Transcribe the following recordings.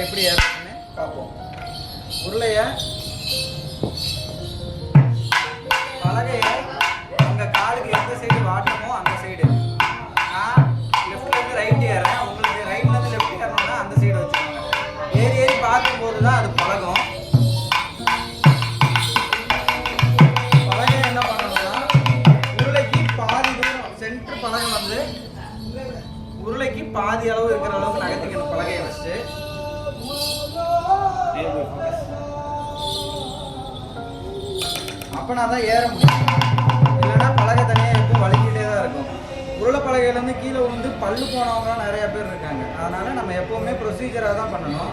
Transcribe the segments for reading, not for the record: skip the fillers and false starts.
எப்படி ஏறணும்னு பார்ப்போம். உருளையை பலகையை உங்கள் காலுக்கு எந்த சைடு வாட்டமோ அந்த சைடு. நான் லெஃப்ட்லேருந்து ரைட்டு ஏறேன், உங்களுக்கு ரைட்லேருந்து லெஃப்ட் ஏறணும்னா அந்த சைடு வச்சுக்கோங்க. ஏறி ஏறி பார்க்கும்போது தான் அது பழகும். பலகையை என்ன பண்ணணும்னா உருளைக்கு பாதி தூரம் சென்ட்ரு பலகை வந்து உருளைக்கு பாதி அளவு இருக்கிற அளவுக்கு நகர்த்திக்கணும். பலகையை வச்சுட்டு அப்போனா தான் ஏற முடியும். இல்லைன்னா பலகை தனியாக இருக்கும், வலிக்கிட்டே தான் இருக்கும். உருளை பலகையிலேருந்து கீழே விழுந்து பல்லு போனவங்களாம் நிறையா பேர் இருக்காங்க. அதனால் நம்ம எப்போவுமே ப்ரொசீஜராக தான் பண்ணணும்.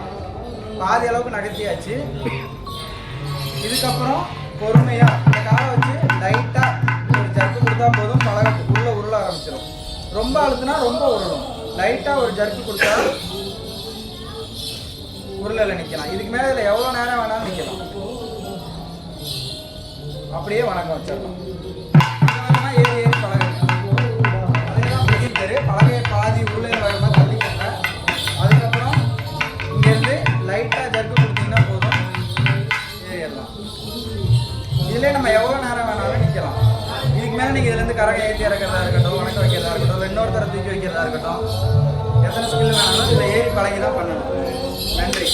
பாதி அளவுக்கு நகர்த்தியாச்சு. இதுக்கப்புறம் பொறுமையாக இந்த காலை வச்சு லைட்டாக ஒரு ஜர்க்கு கொடுத்தா போதும். பலகை உருள ஆரம்பிச்சிடும். ரொம்ப அழுத்துனா ரொம்ப உருளும். லைட்டாக ஒரு ஜர்க்கு கொடுத்தா உருளையில் நிற்கலாம். இதுக்கு மேலே இதில் எவ்வளோ நேரம் வேணாலும் நிற்கலாம். அப்படியே வணக்கம் வச்சிடலாம். ஏறி ஏறி பலகை அதுதான் ப்ரொசீஜரு. பலகையை பாதி உருளையில் வர மாதிரி தள்ளிக்கோங்க. அதுக்கப்புறம் இங்கேருந்து லைட்டாக ஜர்க்கு கொடுத்தீங்கன்னா போதும், ஏறிடலாம். இதுலேயே நம்ம எவ்வளோ நேரம் வேணாலும் நிற்கலாம். இதுக்கு மேலே நீங்கள் இதுலேருந்து கரகை ஏற்றி இறக்கிறதா இருக்கட்டும், வணக்கம் வைக்கிறதா இருக்கட்டும், இல்லை இன்னொருத்தரை தூக்கி வைக்கிறதா இருக்கட்டும், எத்தனை ஸ்கில் வேணாலும் இதில் ஏறி பழகி தான் பண்ணணும். நன்றி.